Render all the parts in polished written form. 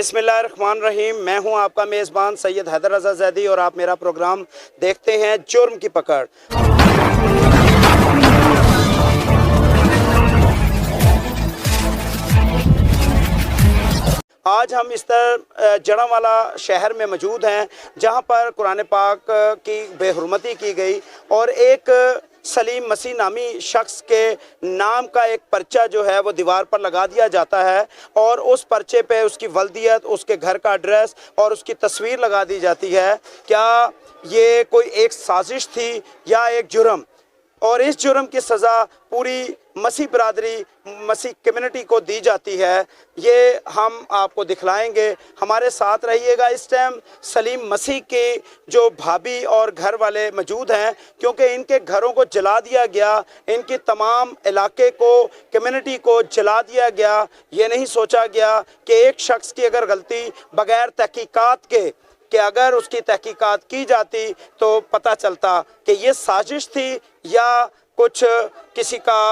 बिस्मिल्लाहिर्रहमानिर्रहीम। मैं हूं आपका मेज़बान सैयद हैदर रज़ा ज़ैदी और आप मेरा प्रोग्राम देखते हैं जुर्म की पकड़। आज हम इस तरह जड़ांवाला शहर में मौजूद हैं जहां पर कुरान पाक की बेहुरमती की गई और एक सलीम मसीह नामी शख्स के नाम का एक पर्चा जो है वो दीवार पर लगा दिया जाता है और उस पर्चे पे उसकी वल्दियत, उसके घर का एड्रेस और उसकी तस्वीर लगा दी जाती है। क्या ये कोई एक साजिश थी या एक जुर्म? और इस जुर्म की सज़ा पूरी मसीह बरादरी, मसीह कम्युनिटी को दी जाती है, ये हम आपको दिखलाएंगे। हमारे साथ रहिएगा। इस टाइम सलीम मसीह के जो भाभी और घर वाले मौजूद हैं, क्योंकि इनके घरों को जला दिया गया, इनके तमाम इलाके को, कम्युनिटी को जला दिया गया। ये नहीं सोचा गया कि एक शख्स की अगर गलती बग़ैर तहकीकात के कि अगर उसकी तहकीकात की जाती तो पता चलता कि ये साजिश थी या कुछ किसी का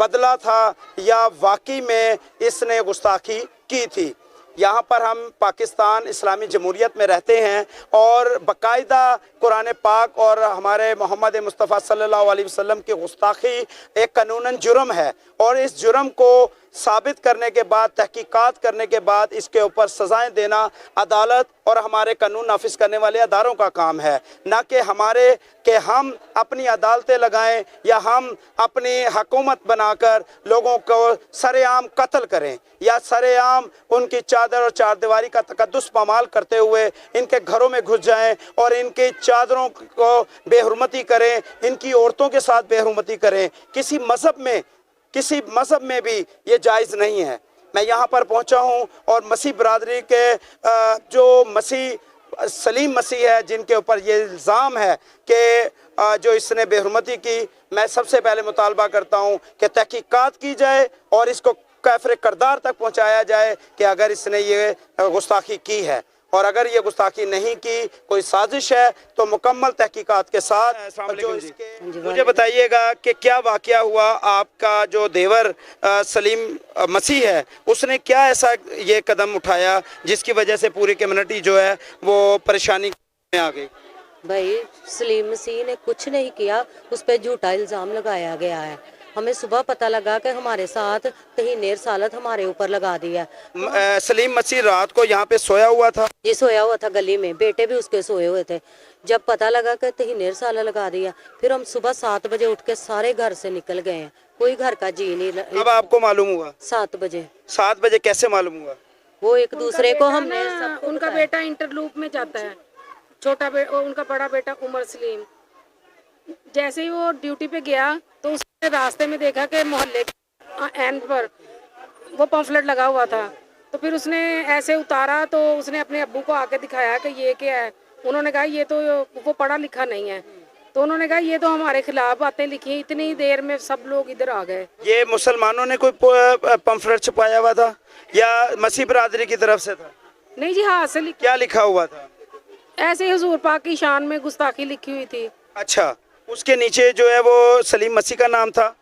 बदला था या वाकई में इसने गुस्ताखी की थी। यहाँ पर हम पाकिस्तान इस्लामी जमहूरियत में रहते हैं और बाकायदा कुरान पाक और हमारे मोहम्मद मुस्तफ़ा सल्लल्लाहु अलैहि वसल्लम की गुस्ताखी एक कानूनन जुर्म है और इस जुर्म को साबित करने के बाद, तहकीकात करने के बाद इसके ऊपर सज़ाएं देना अदालत और हमारे कानून नाफिज करने वाले अदारों का काम है, ना कि हमारे कि हम अपनी अदालतें लगाएं या हम अपनी हुकूमत बनाकर लोगों को सरेआम कत्ल करें या सरेआम उनकी चादर और चारदीवारी का तकद्दुस पामाल करते हुए इनके घरों में घुस जाएं और इनकी चादरों को बेहुरमती करें, इनकी औरतों के साथ बेहुरमती करें। किसी मज़हब में भी ये जायज़ नहीं है। मैं यहाँ पर पहुँचा हूँ और मसीह बरादरी के जो मसीह सलीम मसीह है जिनके ऊपर ये इल्ज़ाम है कि जो इसने बेहुरमती की, मैं सबसे पहले मुतालबा करता हूँ कि तहकीकात की जाए और इसको कैफरे करदार तक पहुँचाया जाए कि अगर इसने ये गुस्ताखी की है, और अगर ये गुस्ताखी नहीं की, कोई साजिश है, तो मुकम्मल तहकीकात के साथ जो इसके मुझे बताइएगा कि क्या वाक़या हुआ। आपका जो देवर सलीम मसीह है उसने क्या ऐसा ये कदम उठाया जिसकी वजह से पूरी कम्युनिटी जो है वो परेशानी में आ गई? भाई सलीम मसीह ने कुछ नहीं किया, उस पर झूठा इल्ज़ाम लगाया गया है। हमें सुबह पता लगा कि हमारे साथ तहीने रसालत हमारे ऊपर लगा दिया। सलीम मसीह रात को यहाँ पे सोया हुआ था? ये सोया हुआ था गली में, बेटे भी उसके सोए हुए थे। जब पता लगा कि तहीने रसालत लगा दिया, फिर हम सुबह 7 बजे उठ के सारे घर से निकल गए हैं, कोई घर का जी नहीं। अब आपको मालूम हुआ? 7 बजे। 7 बजे कैसे मालूम हुआ? वो एक दूसरे को हमने उनका बेटा इंटरलूप में जाता है, छोटा उनका बड़ा बेटा उमर सलीम। जैसे ही वो ड्यूटी पे गया तो उसने रास्ते में देखा कि मोहल्ले के एंड पर वो पम्फलेट लगा हुआ था, तो फिर उसने ऐसे उतारा तो उसने अपने अब्बू को आके दिखाया कि ये क्या है। उन्होंने कहा ये तो वो पढ़ा लिखा नहीं है, तो उन्होंने कहा ये तो हमारे खिलाफ बातें लिखी। इतनी देर में सब लोग इधर आ गए। ये मुसलमानों ने कोई पम्फलेट छुपाया हुआ था या मसीह बरादरी की तरफ से था? नहीं जी, हाथ से क्या लिखा हुआ था? ऐसे हुजूर पाक की शान में गुस्ताखी लिखी हुई थी। अच्छा, उसके नीचे जो है वो सलीम मसीह का नाम था?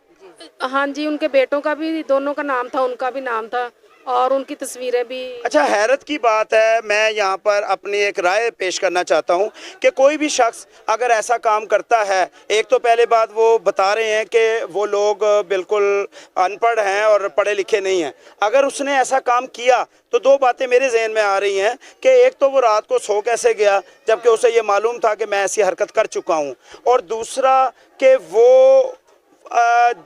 हाँ जी, उनके बेटों का भी, दोनों का नाम था, उनका भी नाम था और उनकी तस्वीरें भी। अच्छा, हैरत की बात है, मैं यहाँ पर अपनी एक राय पेश करना चाहता हूँ कि कोई भी शख्स अगर ऐसा काम करता है, एक तो पहले बात वो बता रहे हैं कि वो लोग बिल्कुल अनपढ़ हैं और पढ़े लिखे नहीं हैं। अगर उसने ऐसा काम किया तो 2 बातें मेरे जहन में आ रही हैं कि एक तो वो रात को सो कैसे गया जबकि उसे ये मालूम था कि मैं ऐसी हरकत कर चुका हूँ, और दूसरा कि वो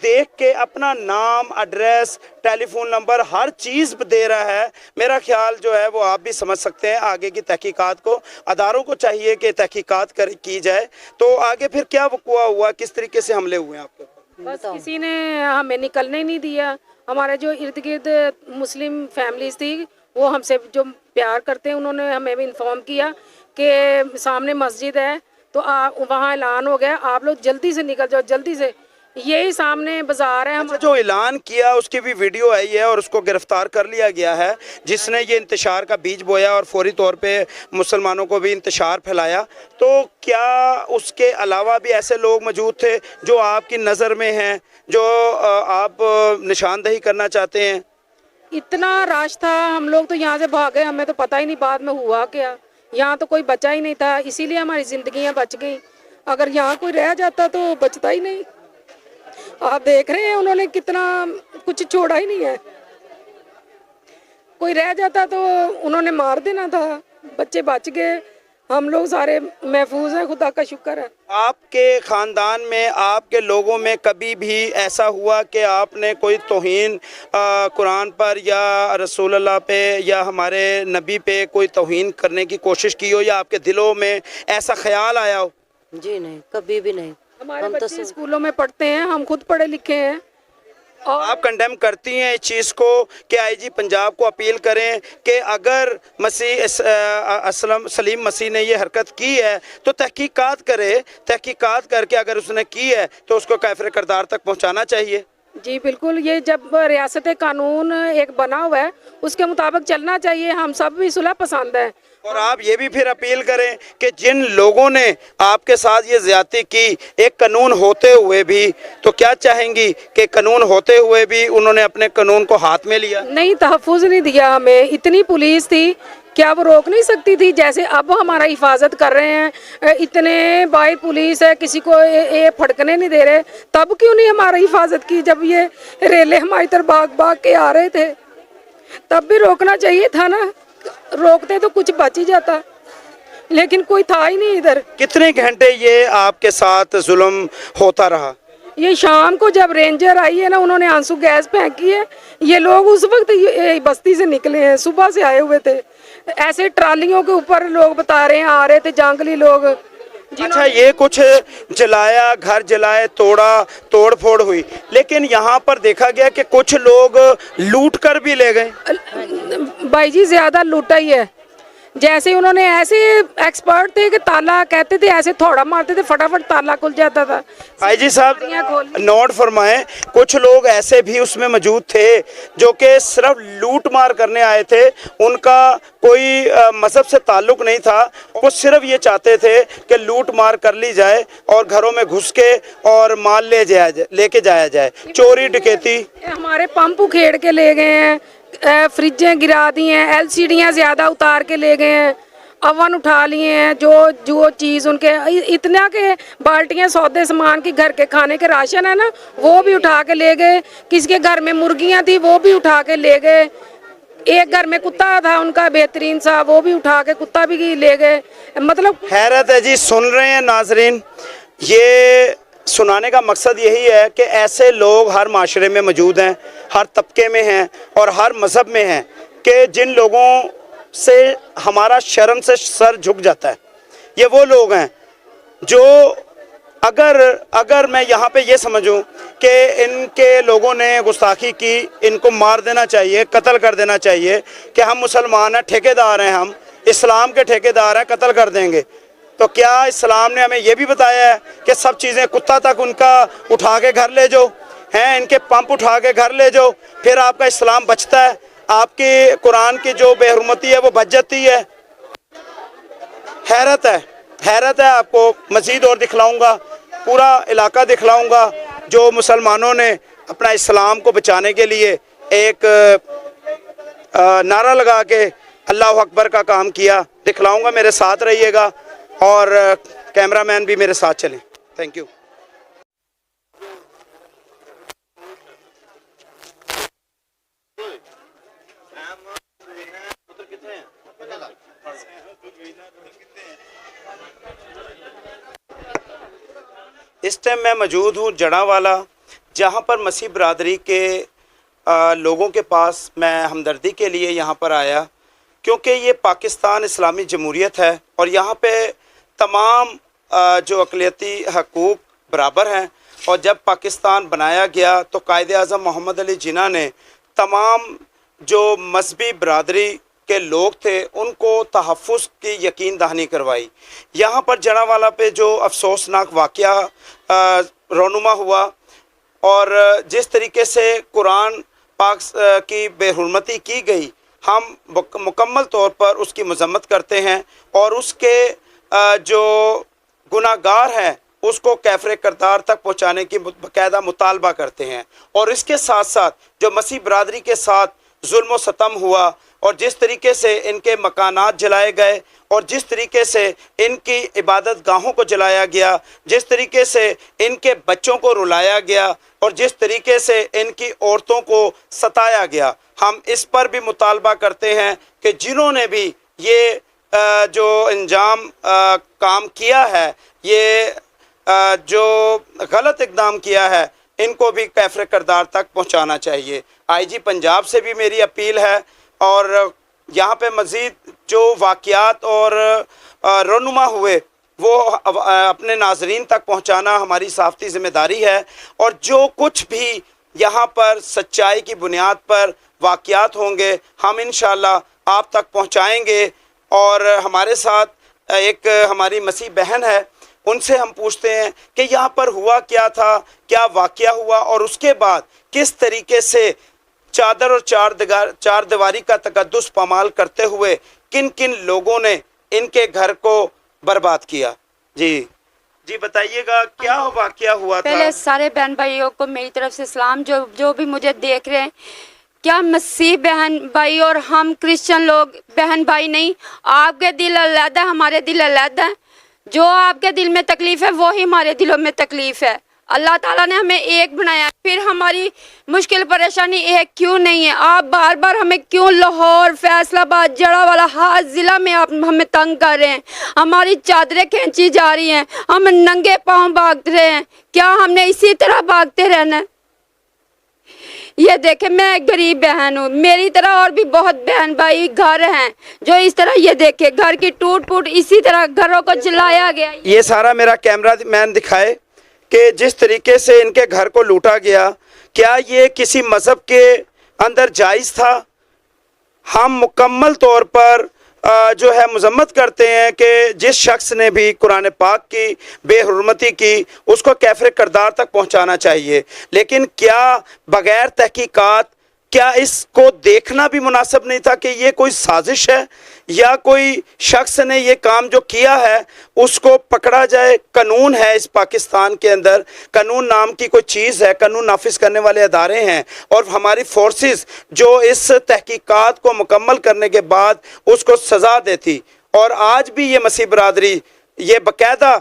देख के अपना नाम, एड्रेस, टेलीफोन नंबर, हर चीज़ दे रहा है। मेरा ख्याल जो है वो आप भी समझ सकते हैं। आगे की तहकीकात को अदारों को चाहिए कि तहकीकात की जाए। तो आगे फिर क्या वक़्वा हुआ, किस तरीके से हमले हुए आपको? बस किसी ने हमें निकलने नहीं दिया। हमारे जो इर्द गिर्द मुस्लिम फैमिलीज थी वो हमसे जो प्यार करते हैं, उन्होंने हमें भी इन्फॉर्म किया कि सामने मस्जिद है तो वहाँ ऐलान हो गया, आप लोग जल्दी से निकल जाओ, जल्दी से। यही सामने बाजार है। अच्छा, जो ऐलान किया उसकी भी वीडियो आई है और उसको गिरफ्तार कर लिया गया है जिसने ये इंतशार का बीज बोया और फौरी तौर पे मुसलमानों को भी इंतशार फैलाया। तो क्या उसके अलावा भी ऐसे लोग मौजूद थे जो आपकी नज़र में हैं, जो आप निशानदही करना चाहते हैं? इतना रश था, हम लोग तो यहाँ से भागे, हमें तो पता ही नहीं बाद में हुआ क्या। यहाँ तो कोई बचा ही नहीं था, इसीलिए हमारी जिंदगियाँ बच गई। अगर यहाँ कोई रह जाता तो बचता ही नहीं। आप देख रहे हैं उन्होंने कितना कुछ छोड़ा ही नहीं है। कोई रह जाता तो उन्होंने मार देना था। बच्चे बच गए, हम लोग सारे महफूज हैं, खुदा का शुक्र है। आपके ख़ानदान में, आपके लोगों में कभी भी ऐसा हुआ कि आपने कोई तौहीन कुरान पर या रसूलुल्लाह पे या हमारे नबी पे कोई तौहीन करने की कोशिश की हो, या आपके दिलों में ऐसा ख्याल आया हो? जी नहीं, कभी भी नहीं। हमारे हम तो बच्चे स्कूलों में पढ़ते हैं, हम खुद पढ़े लिखे हैं। और आप कंडेम करती हैं इस चीज़ को कि आईजी पंजाब को अपील करें कि अगर सलीम मसीह ने ये हरकत की है तो तहकीकात करे, तहकीकात करके अगर उसने की है तो उसको काफ़िर किरदार तक पहुंचाना चाहिए। जी बिल्कुल, ये जब रियासत कानून एक बना हुआ है उसके मुताबिक चलना चाहिए। हम सब भी सुलह पसंद है। और आप ये भी फिर अपील करें कि जिन लोगों ने आपके साथ ये ज़्यादती की, एक कानून होते हुए भी, तो क्या चाहेंगी कि कानून होते हुए भी उन्होंने अपने कानून को हाथ में लिया? नहीं, तहफ़्फ़ुज़ नहीं दिया हमें। इतनी पुलिस थी, क्या वो रोक नहीं सकती थी? जैसे अब हमारा हिफाजत कर रहे हैं, इतने बाई पुलिस है, किसी को ये फड़कने नहीं दे रहे, तब क्यों नहीं हमारी हिफाजत की? जब ये रेले हमारी तरफ भाग भाग के आ रहे थे तब भी रोकना चाहिए था ना। रोकते तो कुछ बच ही जाता, लेकिन कोई था ही नहीं इधर। कितने घंटे ये आपके साथ जुल्म होता रहा? ये शाम को जब रेंजर आई है ना, उन्होंने आंसू गैस फेंकी है। ये लोग उस वक्त ये बस्ती से निकले हैं, सुबह से आए हुए थे। ऐसे ट्रालियों के ऊपर लोग बता रहे हैं आ रहे थे जंगली लोग। अच्छा, ये कुछ जलाया, घर जलाए, तोड़ फोड़ हुई, लेकिन यहाँ पर देखा गया कि कुछ लोग लूट कर भी ले गए। भाई जी ज्यादा लूटा ही है। जैसे उन्होंने ऐसे एक्सपर्ट थे कि ताला कहते थे, ऐसे थोड़ा मारते थे फटाफट ताला खुल जाता था। आईजी साहब नोट फरमाएं, कुछ लोग ऐसे भी उसमें मौजूद थे जो कि सिर्फ लूट मार करने आए थे, उनका कोई मजहब से ताल्लुक नहीं था। वो सिर्फ ये चाहते थे कि लूट मार कर ली जाए और घरों में घुस के और माल लेके जाया जाए, चोरी डकैती। हमारे पंप उखेड़ के ले गए हैं, फ्रिजें गिरा दी हैं, एलसीडियां ज़्यादा उतार के ले गए हैं, अवन उठा लिए हैं। जो चीज़ उनके इतना के बाल्टियां सौदे सामान की घर के खाने के राशन है ना, वो भी उठा के ले गए। किसी के घर में मुर्गियां थी वो भी उठा के ले गए। एक घर में कुत्ता था उनका बेहतरीन सा, वो भी उठा के कुत्ता भी ले गए। मतलब हैरत है जी। सुन रहे हैं नाजरीन, ये सुनाने का मकसद यही है कि ऐसे लोग हर माशरे में मौजूद हैं, हर तबके में हैं और हर मज़हब में हैं, कि जिन लोगों से हमारा शर्म से सर झुक जाता है। ये वो लोग हैं जो अगर मैं यहाँ पे ये समझूं कि इनके लोगों ने गुस्ताखी की, इनको मार देना चाहिए, कत्ल कर देना चाहिए, कि हम मुसलमान हैं, ठेकेदार हैं, हम इस्लाम के ठेकेदार हैं, कत्ल कर देंगे, तो क्या इस्लाम ने हमें ये भी बताया है कि सब चीज़ें कुत्ता तक उनका उठा के घर ले जाओ, हैं इनके पंप उठा के घर ले जाओ, फिर आपका इस्लाम बचता है, आपकी कुरान की जो बेहुरमती है वो बच जाती है? हैरत है। आपको मज़ीद और दिखलाऊंगा, पूरा इलाका दिखलाऊंगा जो मुसलमानों ने अपना इस्लाम को बचाने के लिए एक नारा लगा के अल्लाह अकबर का काम किया। दिखलाऊंगा, मेरे साथ रहिएगा और कैमरामैन भी मेरे साथ चलें। Thank you. इस टाइम मैं मौजूद हूँ जड़ावाला, जहाँ पर मसीह बरादरी के लोगों के पास मैं हमदर्दी के लिए यहाँ पर आया, क्योंकि ये पाकिस्तान इस्लामी जमहूरियत है और यहाँ पे तमाम जो अक़लियती हकूक़ बराबर हैं। और जब पाकिस्तान बनाया गया तो कायदे आज़म मोहम्मद अली जिन्ना ने तमाम जो मजहबी बरादरी के लोग थे उनको तहफ़्फ़ुज़ की यकीन दहानी करवाई। यहाँ पर जड़ावाला पे जो अफसोसनाक वाक़या रोनुमा हुआ और जिस तरीके से कुरान पाक की बेहुरमती की गई, हम मुकम्मल तौर पर उसकी मज़म्मत करते हैं और उसके जो गुनाहगार हैं उसको कैफ़रे किरदार तक पहुँचाने की बाकायदा मुतालबा करते हैं। और इसके साथ साथ जो मसीह बरादरी के साथ ظلم و ستم ہوا اور جس طریقے سے ان کے مکانات جلائے گئے اور جس طریقے سے ان کی عبادت گاہوں کو جلایا گیا، جس طریقے سے ان کے بچوں کو رلایا گیا اور جس طریقے سے ان کی عورتوں کو ستایا گیا، ہم اس پر بھی مطالبہ کرتے ہیں کہ جنہوں نے بھی یہ جو انجام کام کیا ہے، یہ جو غلط اقدام کیا ہے، ان کو بھی کیفر کردار تک پہنچانا چاہیے۔ آئی جی پنجاب سے بھی میری اپیل ہے اور یہاں پہ مزید جو واقعات اور رونما ہوئے وہ اپنے ناظرین تک پہنچانا ہماری صحافتی ذمہ داری ہے، اور جو کچھ بھی یہاں پر سچائی کی بنیاد پر واقعات ہوں گے ہم انشاءاللہ آپ تک پہنچائیں گے۔ اور ہمارے ساتھ ایک ہماری مسیح بہن ہے، ان سے ہم پوچھتے ہیں کہ یہاں پر ہوا کیا تھا، کیا واقعہ ہوا، اور اس کے بعد کس طریقے سے چادر اور چار دیواری کا تقدس پامال کرتے ہوئے کن کن لوگوں نے ان کے گھر کو برباد کیا۔ جی بتائیے گا کیا واقعہ ہوا تھا؟ پہلے سارے بہن بھائیوں کو میری طرف سے سلام، جو بھی مجھے دیکھ رہے ہیں۔ کیا مسیح بہن بھائی اور ہم کرسچن لوگ بہن بھائی نہیں؟ آپ کے دل علیحدہ، ہمارے دل علیحدہ ہیں۔ جو آپ کے دل میں تکلیف ہے وہی ہمارے دلوں میں تکلیف ہے۔ اللہ تعالیٰ نے ہمیں ایک بنایا، پھر ہماری مشکل پریشانی ایک کیوں نہیں ہے؟ آپ بار بار ہمیں کیوں لاہور، فیصل آباد، جڑاوالا ہر ضلع میں آپ ہمیں تنگ کر رہے ہیں؟ ہماری چادریں کھینچی جا رہی ہیں، ہم ننگے پاؤں بھاگ رہے ہیں۔ کیا ہم نے اسی طرح بھاگتے رہنا ہے؟ یہ دیکھیں، میں ایک غریب بہن ہوں، میری طرح اور بھی بہت بہن بھائی گھر ہیں جو اس طرح، یہ دیکھیں گھر کی ٹوٹ پوٹ اسی طرح گھروں کو جلایا گیا۔ یہ سارا میرا کیمرہ مین دکھائے کہ جس طریقے سے ان کے گھر کو لوٹا گیا، کیا یہ کسی مذہب کے اندر جائز تھا؟ ہم مکمل طور پر جو ہے مذمت کرتے ہیں کہ جس شخص نے بھی قرآن پاک کی بے حرمتی کی اس کو کیفر کردار تک پہنچانا چاہیے، لیکن کیا بغیر تحقیقات کیا اس کو دیکھنا بھی مناسب نہیں تھا کہ یہ کوئی سازش ہے یا کوئی شخص نے یہ کام جو کیا ہے اس کو پکڑا جائے؟ قانون ہے اس پاکستان کے اندر، قانون نام کی کوئی چیز ہے، قانون نافذ کرنے والے ادارے ہیں، اور ہماری فورسز جو اس تحقیقات کو مکمل کرنے کے بعد اس کو سزا دیتی۔ اور آج بھی یہ مسیح برادری یہ باقاعدہ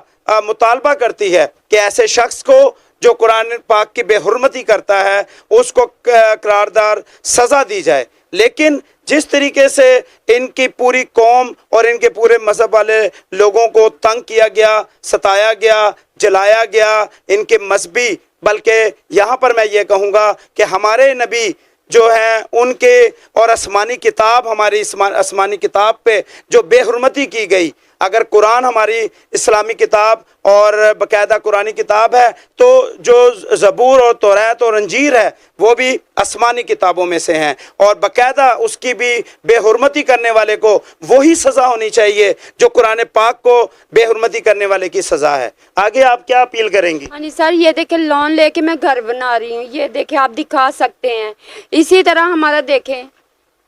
مطالبہ کرتی ہے کہ ایسے شخص کو جو قرآن پاک کی بے حرمتی کرتا ہے اس کو قراردار سزا دی جائے۔ لیکن جس طریقے سے ان کی پوری قوم اور ان کے پورے مذہب والے لوگوں کو تنگ کیا گیا، ستایا گیا، جلایا گیا، ان کے مذہبی، بلکہ یہاں پر میں یہ کہوں گا کہ ہمارے نبی جو ہیں ان کے اور آسمانی کتاب، ہماری آسمانی کتاب پہ جو بے حرمتی کی گئی، اگر قرآن ہماری اسلامی کتاب اور باقاعدہ قرآنی کتاب ہے تو جو زبور اور توریت اور انجیل ہے وہ بھی آسمانی کتابوں میں سے ہیں، اور باقاعدہ اس کی بھی بے حرمتی کرنے والے کو وہی سزا ہونی چاہیے جو قرآن پاک کو بے حرمتی کرنے والے کی سزا ہے۔ آگے آپ کیا اپیل کریں گی؟ ہاں جی سر، یہ دیکھیں لون لے کے میں گھر بنا رہی ہوں، یہ دیکھیں آپ دکھا سکتے ہیں، اسی طرح ہمارا دیکھیں۔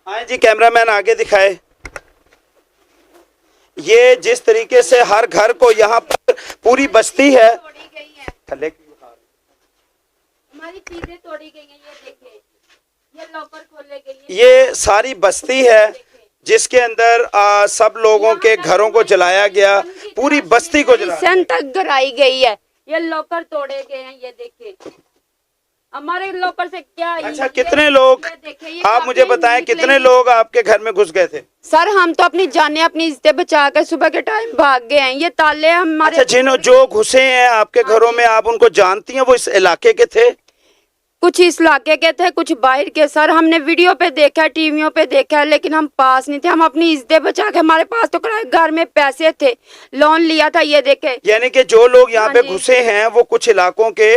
ہاں جی کیمرہ مین آگے دکھائے۔ یہ جس طریقے سے ہر گھر کو یہاں پر پوری بستی ہے، ہماری چیزیں توڑی گئی ہیں، یہ دیکھیں، یہ لاکر کھولے گئی ہیں، یہ ساری بستی ہے جس کے اندر سب لوگوں کے گھروں کو جلایا گیا، پوری بستی کو جلایا سن تک گرائی گئی ہے، یہ لاکر توڑے گئے ہیں، یہ دیکھیں ہمارے لاکر سے کیا۔ اچھا کتنے لوگ، آپ مجھے بتائیں کتنے لوگ آپ کے گھر میں گھس گئے تھے؟ سر ہم تو اپنی جانیں اپنی عزتیں بچا کر صبح کے ٹائم بھاگ گئے ہیں، یہ تالے ہمارے۔ اچھا جو گھسے ہیں آپ کے گھروں میں آپ ان کو جانتی ہیں، وہ اس علاقے کے تھے؟ کچھ اس علاقے کے تھے، کچھ باہر کے۔ سر ہم نے ویڈیو پہ دیکھا، ٹی ویوں پہ دیکھا، لیکن ہم پاس نہیں تھے، ہم اپنی عزتیں بچا کے، ہمارے پاس تو کرائے گھر میں پیسے تھے، لون لیا تھا، یہ دیکھے۔ یعنی کہ جو لوگ یہاں پہ گھسے ہیں وہ کچھ علاقوں کے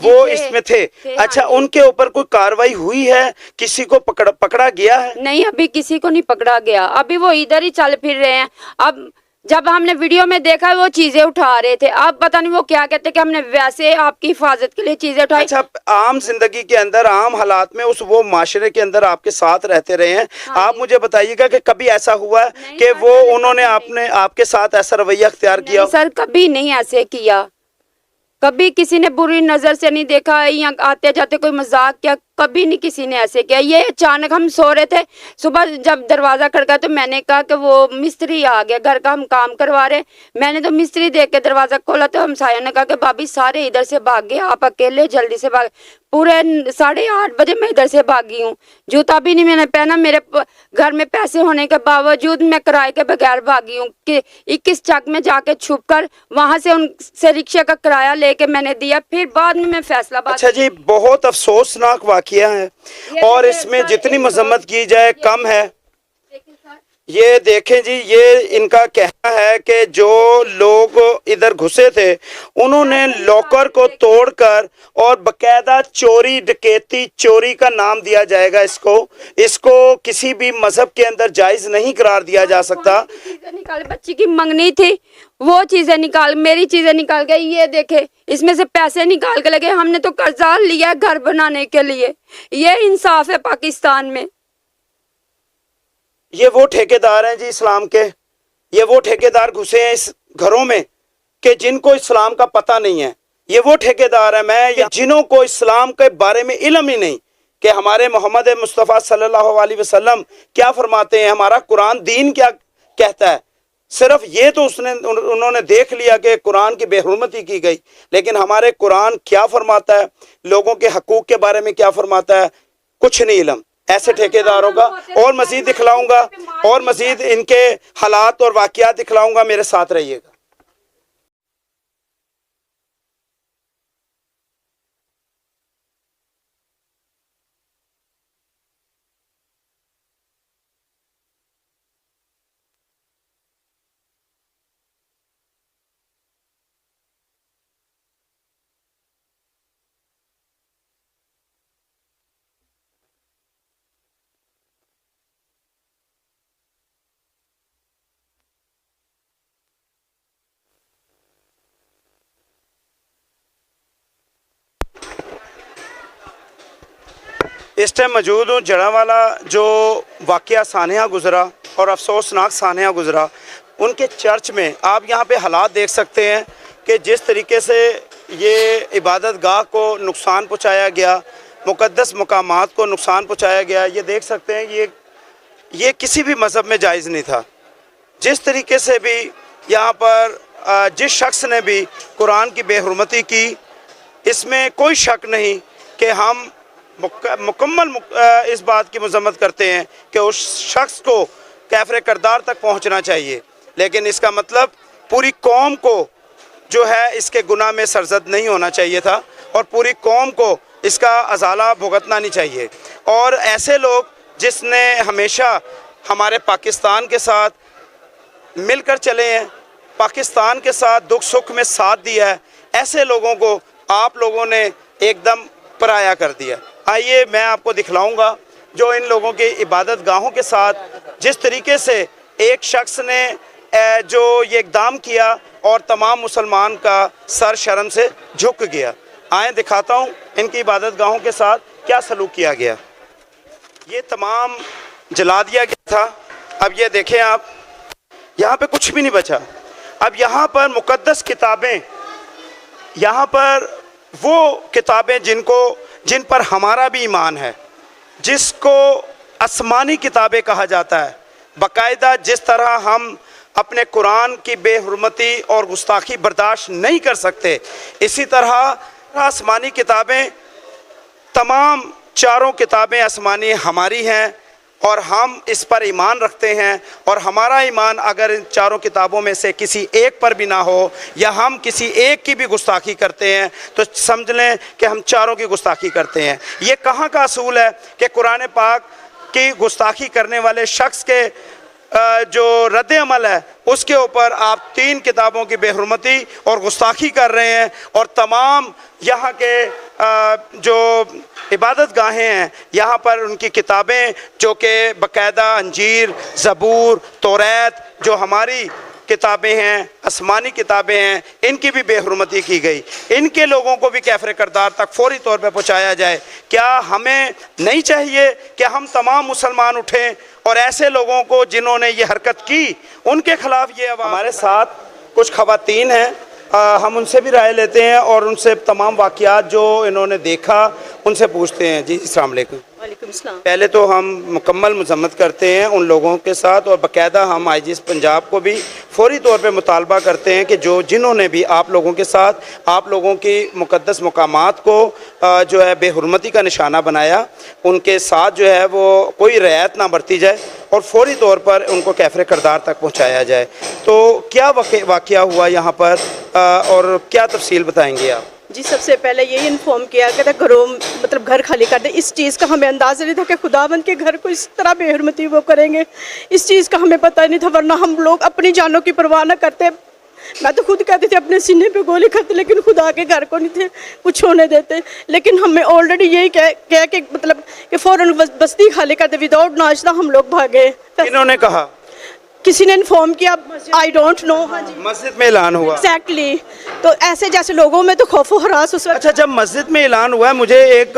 وہ اس میں تھے۔ اچھا ان کے اوپر کوئی کاروائی ہوئی ہے؟ کسی کو پکڑا گیا ہے؟ نہیں، ابھی کسی کو نہیں پکڑا گیا، ابھی وہ ادھر ہی چل پھر رہے ہیں۔ اب جب ہم نے ویڈیو میں دیکھا وہ چیزیں اٹھا رہے تھے، اب پتہ نہیں وہ کیا کہتے کہ ہم نے ویسے آپ کی حفاظت کے لیے چیزیں اٹھائی۔ اچھا عام زندگی کے اندر، عام حالات میں وہ معاشرے کے اندر آپ کے ساتھ رہتے رہے ہیں، آپ مجھے بتائیے گا کہ کبھی ایسا ہوا ہے کہ وہ انہوں نے آپ کے ساتھ ایسا رویہ اختیار کیا؟ سر کبھی نہیں ایسے کیا، کبھی کسی نے بری نظر سے نہیں دیکھا یا آتے جاتے کوئی مذاق کیا، कभी नहीं किसी ने ऐसे किया। ये अचानक हम सो रहे थे, सुबह जब दरवाज़ा खड़का तो मैंने कहा कि वो मिस्त्री आ गया, घर का हम काम करवा रहे। मैंने तो मिस्त्री देख के दरवाज़ा खोला तो हमसाया ने कहा कि भाभी सारे इधर से भाग गए, आप अकेले जल्दी से भाग। पूरे 8:30 बजे मैं इधर से भागी हूँ, जूता भी नहीं मैंने पहना। मेरे घर में पैसे होने के बावजूद मैं किराए के बगैर भागी हूँ कि 21 चक में जाके छुप कर वहाँ से उनसे रिक्शे का किराया लेके मैंने दिया, फिर बाद में मैं फैसलाबाद। अच्छा जी, बहुत अफसोसनाक वाकया है और इसमें जितनी मजम्मत की जाए कम है। ये देखें जी, ये इनका कहना है कि जो लोग इधर घुसे थे उन्होंने लॉकर को तोड़कर, और बकायदा चोरी डकैती, चोरी का नाम दिया जाएगा इसको किसी भी मजहब के अंदर जायज नहीं करार दिया जा सकता। निकाल, बच्ची की मंगनी थी वो चीजें निकाल, मेरी चीजें निकाल गए। ये देखे इसमें से पैसे निकाल के लगे, हमने तो कर्जा लिया है घर बनाने के लिए। ये इंसाफ है पाकिस्तान में। ये वो ठेकेदार हैं जी इस्लाम के, ये वो ठेकेदार घुसे हैं इस घरों में कि जिनको इस्लाम का पता नहीं है। ये वो ठेकेदार हैं मैं जिन्हों को इस्लाम के बारे में इल्म ही नहीं कि हमारे मोहम्मद मुस्तफ़ा सल्लल्लाहु अलैहि वसल्लम क्या फरमाते हैं, हमारा कुरान दीन क्या कहता है। सिर्फ ये तो उन्होंने देख लिया कि कुरान की बेहुरमती की गई, लेकिन हमारे कुरान क्या फरमाता है, लोगों के हकूक़ के बारे में क्या फरमाता है, कुछ नहीं इल्म। ऐसे ठेकेदारों का और मजीद दिखलाऊंगा और मजीद इनके हालात और वाक़यात दिखलाऊंगा, मेरे साथ रहिएगा। इस टाइम मौजूद हूँ जड़ावाला, जो वाक़या सानिया गुज़रा और अफसोसनाक सानिया गुज़रा, उनके चर्च में आप यहाँ पे हालात देख सकते हैं कि जिस तरीके से ये इबादत गाह को नुकसान पहुँचाया गया, मुक़द्दस मकामात को नुकसान पहुँचाया गया। ये देख सकते हैं ये किसी भी मज़हब में जायज़ नहीं था। जिस तरीके से भी यहाँ पर जिस शख्स ने भी कुरान की बेहुरमती की, इसमें कोई शक नहीं कि हम मुकम्मल इस बात की मज़म्मत करते हैं कि उस शख्स को काफ़िर करदार तक पहुंचना चाहिए, लेकिन इसका मतलब पूरी कौम को जो है इसके गुनाह में सरजद नहीं होना चाहिए था और पूरी कौम को इसका अजाला भुगतना नहीं चाहिए। और ऐसे लोग जिसने हमेशा हमारे पाकिस्तान के साथ मिलकर चले हैं, पाकिस्तान के साथ दुख सुख में साथ दिया है, ऐसे लोगों को आप लोगों ने एकदम पराया कर दिया। आइए मैं आपको दिखलाऊंगा जो इन लोगों के इबादत गाहों के साथ जिस तरीके से एक शख्स ने जो ये इक़दाम किया और तमाम मुसलमान का सर शर्म से झुक गया। आए दिखाता हूँ इनकी इबादत गाहों के साथ क्या सलूक किया गया। ये तमाम जला दिया गया था। अब ये देखें आप, यहाँ पे कुछ भी नहीं बचा। अब यहाँ पर मुक़द्दस किताबें, यहाँ पर वो किताबें जिन पर हमारा भी ईमान है, जिसको आसमानी किताबें कहा जाता है, बाकायदा जिस तरह हम अपने कुरान की बेहुरमती और गुस्ताखी बर्दाश्त नहीं कर सकते, इसी तरह आसमानी किताबें, तमाम चारों किताबें आसमानी हमारी हैं और हम इस पर ईमान रखते हैं। और हमारा ईमान अगर इन चारों किताबों में से किसी एक पर भी ना हो या हम किसी एक की भी गुस्ताखी करते हैं तो समझ लें कि हम चारों की गुस्ताखी करते हैं। ये कहाँ का असूल है कि कुरान पाक की गुस्ताखी करने वाले शख्स के जो रद्द अमल है उसके ऊपर आप 3 किताबों की बेहुरमती और गुस्ताखी कर रहे हैं। और तमाम यहाँ के जो इबादत गाहें हैं, यहाँ पर उनकी किताबें जो कि बाकायदा अंजीर, ज़बूर, तौरात जो हमारी किताबें हैं, आसमानी किताबें हैं, इनकी भी बेहुरमती की गई। इनके लोगों को भी काफ़िर करदार तक फौरी तौर पर पहुँचाया जाए। क्या हमें नहीं चाहिए कि हम तमाम मुसलमान उठें और ऐसे लोगों को जिन्होंने ये हरकत की उनके खिलाफ ये आवाज़। हमारे साथ कुछ ख़वातीन हैं, हम उनसे भी राय लेते हैं और उनसे तमाम वाक़यात जो इन्होंने देखा उनसे पूछते हैं। जी अस्सलाम वालेकुम। वालेकुम सलाम। पहले तो हम मुकम्मल मज़म्मत करते हैं उन लोगों के साथ और बाकायदा हम IGS पंजाब को भी फौरी तौर पे मुतालबा करते हैं कि जिन्होंने भी आप लोगों के साथ आप लोगों की मुक़द्दस मकामात को जो है बेहुरमती का निशाना बनाया, उनके साथ जो है वो कोई रियायत ना बरती जाए और फौरी तौर पर उनको कैफ़रे किरदार तक पहुँचाया जाए। तो क्या वाक़या हुआ यहाँ पर और क्या तफसील बताएँगे आप? जी सबसे पहले यही इन्फॉर्म किया कि घरों मतलब घर खाली कर दे। इस चीज़ का हमें अंदाज़ा नहीं था कि खुदावंद के घर को इस तरह बेहरमती वो करेंगे, इस चीज़ का हमें पता नहीं था, वरना हम लोग अपनी जानों की परवाह न करते। मैं तो खुद कहती थी अपने सीने पे गोली खाते, लेकिन खुदा के घर को नहीं थे कुछ होने देते। लेकिन हमें ऑलरेडी यही कह के मतलब कि फ़ौरन बस्ती खाली कर दे, विदाउट नाश्ता हम लोग भागे। इन्होंने कहा किसी ने इन्फॉर्म किया, आई डोंट नो। हाँ जी मस्जिद में ऐलान हुआ। एग्जैक्टली। तो ऐसे जैसे लोगों में तो खौफ हरास उस वक्त। अच्छा, जब मस्जिद में ऐलान हुआ है, मुझे एक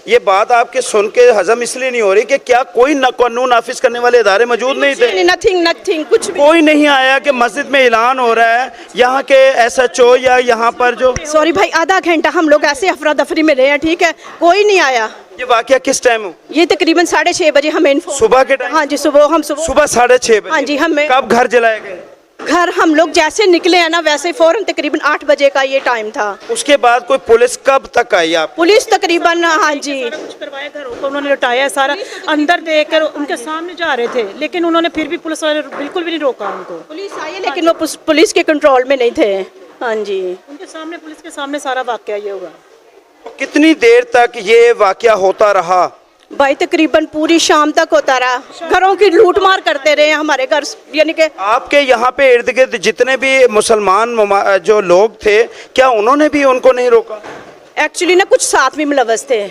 ये बात आपके सुन के हजम इसलिए नहीं हो रही कि क्या कोई कानून नाफिज करने वाले इदारे मौजूद नहीं थे? नथिंग कुछ भी कोई नहीं आया कि मस्जिद में ऐलान हो रहा है, यहाँ के SHO या यहाँ पर जो सॉरी भाई आधा घंटा हम लोग ऐसे अफरा दफरी में रहे हैं, ठीक है, कोई नहीं आया। ये वाकया किस टाइम हो? ये तकरीबन 6:30 बजे हमें इन्फॉर्म। सुबह के टाइम? हाँ जी सुबह 6:30 बजे। हाँ जी हमें कब घर जलाए गए? घर हम लोग जैसे निकले हैं ना वैसे फौरन तकरीबन 8 बजे का ये टाइम था। उसके बाद कोई पुलिस कब तक आई? आप पुलिस तकरीबन हाँ जी कुछ करवाया, घरों को उन्होंने लुटाया सारा, अंदर देखकर उनके सामने जा रहे थे, लेकिन उन्होंने फिर भी पुलिस वाले बिल्कुल भी नहीं रोका उनको। पुलिस आई है लेकिन वो पुलिस के कंट्रोल में नहीं थे। हाँ जी उनके सामने पुलिस के सामने सारा वाकया ये हुआ। कितनी देर तक ये वाकया होता रहा? भाई तकरीबन पूरी शाम तक होता रहा। घरों की लूट मार करते रहे हमारे घर, यानी कि आपके यहाँ पे इर्द गिर्द जितने भी मुसलमान जो लोग थे, क्या उन्होंने भी उनको नहीं रोका? एक्चुअली ना कुछ साथ भी मुलव्वस थे,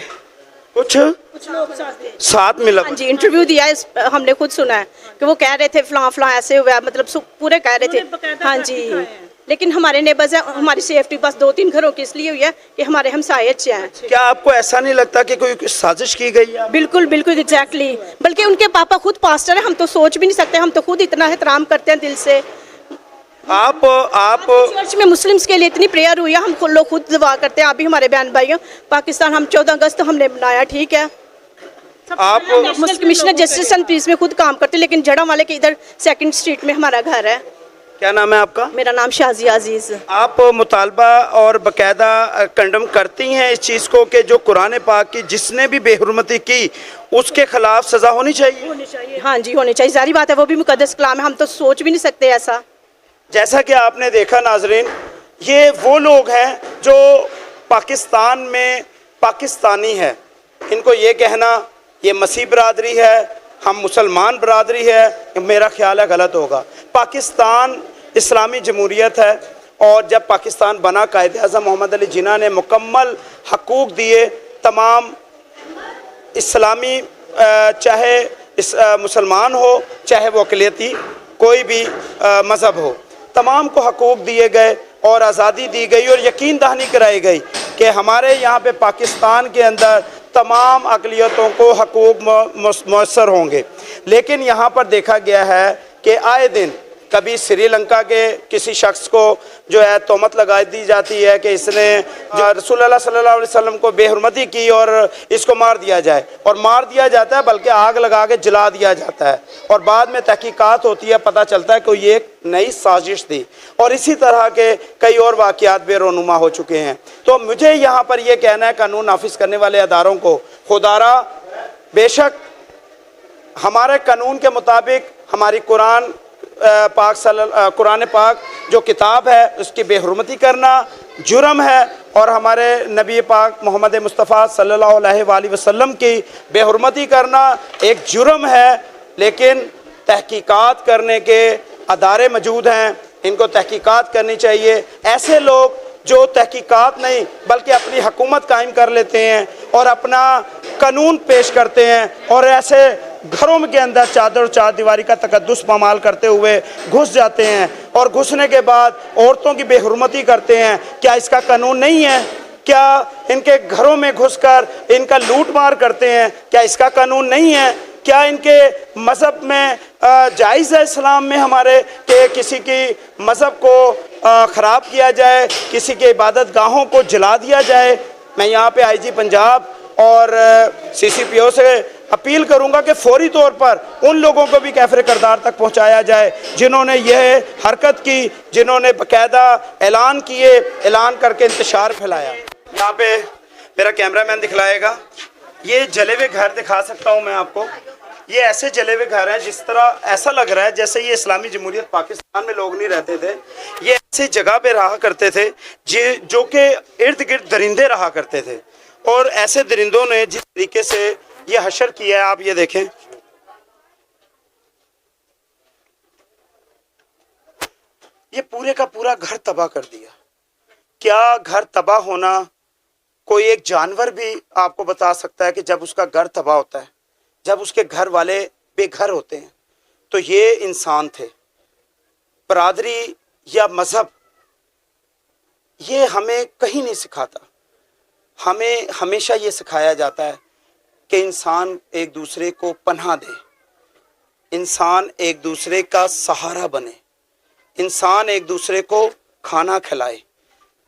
कुछ लोग साथ मिला। हाँ जी इंटरव्यू दिया है, हमने खुद सुना है कि वो कह रहे थे फलां ऐसे हुआ, मतलब पूरे कह रहे थे। हाँ जी लेकिन हमारे नेबर्स हैं, हमारी सेफ्टी बस 2-3 घरों की इसलिए हुई है कि हमारे हमसाये अच्छे हैं। क्या आपको ऐसा नहीं लगता कि कोई साजिश की गई है? बिल्कुल बिल्कुल एग्जैक्टली। बल्कि उनके पापा खुद पास्टर हैं, हम तो सोच भी नहीं सकते, हम तो खुद इतना एहतराम करते हैं दिल से। आप चर्च में मुस्लिम्स के लिए इतनी प्रेयर हुई है, हम लोग खुद दुआ करते हैं। आप भी हमारे बहन भाई हैं। पाकिस्तान हम 14 अगस्त हमने बनाया, ठीक है। आप कमिश्नर जस्टिस एंड पीस में खुद काम करते, लेकिन जड़ा वाले के इधर 2nd स्ट्रीट में हमारा घर है। क्या नाम है आपका? मेरा नाम शाजिया अजीज। आप मुतालबा और बाकायदा कंडम करती हैं इस चीज़ को कि जो कुरान पाक की जिसने भी बेहुरमती की उसके खिलाफ सज़ा होनी चाहिए? हाँ जी होनी चाहिए, जारी बात है, वो भी मुकद्दस कलाम है, हम तो सोच भी नहीं सकते ऐसा। जैसा कि आपने देखा नाजरीन, ये वो लोग हैं जो पाकिस्तान में पाकिस्तानी है, इनको ये कहना ये मसीह बरादरी है, हम मुसलमान बरादरी है, मेरा ख्याल है गलत होगा। पाकिस्तान इस्लामी जमहूरियत है और जब पाकिस्तान बना कायदे आज़म मोहम्मद अली जिन्ना ने मुकम्मल हकूक़ दिए तमाम इस्लामी, चाहे मुसलमान हो चाहे वो अक़लियती कोई भी मज़हब हो, तमाम को हकूक़ दिए गए और आज़ादी दी गई और यकीन दहानी कराई गई कि हमारे यहाँ पे पाकिस्तान के अंदर तमाम अक़लियतों को हकूक़ मुयस्सर होंगे। लेकिन यहाँ पर देखा गया है कि आए दिन कभी श्रीलंका के किसी शख्स को जो है तोहमत लगा दी जाती है कि इसने रसूलुल्लाह सल्लल्लाहु अलैहि वसल्लम को बेहुरमती की और इसको मार दिया जाए, और मार दिया जाता है बल्कि आग लगा के जला दिया जाता है, और बाद में तहकीकात होती है, पता चलता है कि ये एक नई साजिश थी। और इसी तरह के कई और वाक़यात बेरोनुमा हो चुके हैं। तो मुझे यहाँ पर यह कहना है कानून नाफिज करने वाले अदारों को, खुदारा बेशक हमारे कानून के मुताबिक हमारी कुरान पाक जो किताब है उसकी बेहुरमती करना जुर्म है, और हमारे नबी पाक मोहम्मद मुस्तफ़ा सल्लल्लाहु अलैहि वसल्लम की बेहुरमती करना एक जुर्म है। लेकिन तहकीकात करने के अदारे मौजूद हैं, इनको तहकीकात करनी चाहिए। ऐसे लोग जो तहकीकात नहीं बल्कि अपनी हुकूमत कायम कर लेते हैं और अपना कानून पेश करते हैं, और ऐसे घरों के अंदर चादर और चार दीवारी का तकद्दुस पामाल करते हुए घुस जाते हैं, और घुसने के बाद औरतों की बेहुरमती करते हैं, क्या इसका कानून नहीं है? क्या इनके घरों में घुसकर इनका लूट मार करते हैं, क्या इसका कानून नहीं है? क्या इनके मज़हब में जायज़ है इस्लाम में हमारे कि किसी की मज़हब को ख़राब किया जाए, किसी के इबादत गाहों को जला दिया जाए। मैं यहाँ पे आईजी पंजाब और CCPO से अपील करूँगा कि फौरी तौर पर उन लोगों को भी कैफरे करदार तक पहुँचाया जाए जिन्होंने यह हरकत की, जिन्होंने बाकायदा ऐलान किए, ऐलान करके इंतशार फैलाया। यहाँ पे मेरा कैमरामैन दिखलाएगा, ये जले हुए घर दिखा सकता हूँ मैं आपको। ये ऐसे जले हुए घर हैं जिस तरह ऐसा लग रहा है जैसे ये इस्लामी जमहूरियत पाकिस्तान में लोग नहीं रहते थे। ये ऐसी जगह पे रहा करते थे जो कि इर्द गिर्द दरिंदे रहा करते थे, और ऐसे दरिंदों ने जिस तरीके से ये हशर किया है, आप ये देखें। ये पूरे का पूरा घर तबाह कर दिया। क्या घर तबाह होना कोई एक जानवर भी आपको बता सकता है कि जब उसका घर तबाह होता है, जब उसके घर वाले बेघर होते हैं? तो ये इंसान थे। बरादरी या मज़हब ये हमें कहीं नहीं सिखाता। हमें हमेशा ये सिखाया जाता है कि इंसान एक दूसरे को पनाह दे, इंसान एक दूसरे का सहारा बने, इंसान एक दूसरे को खाना खिलाए।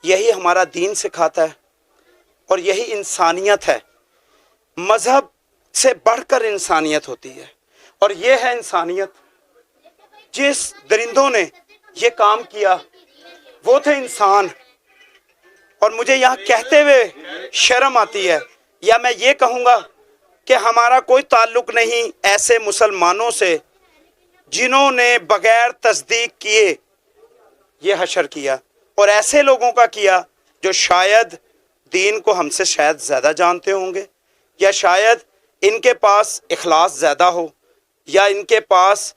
यही हमारा दीन सिखाता है और यही इंसानियत है। मज़हब से बढ़कर इंसानियत होती है, और ये है इंसानियत। जिस दरिंदों ने ये काम किया वो थे इंसान, और मुझे यहाँ कहते हुए शर्म आती है, या मैं ये कहूँगा कि हमारा कोई ताल्लुक़ नहीं ऐसे मुसलमानों से जिन्होंने बग़ैर तस्दीक किए ये हशर किया, और ऐसे लोगों का किया जो शायद दीन को हमसे शायद ज़्यादा जानते होंगे, या शायद इनके पास इखलास ज़्यादा हो, या इनके पास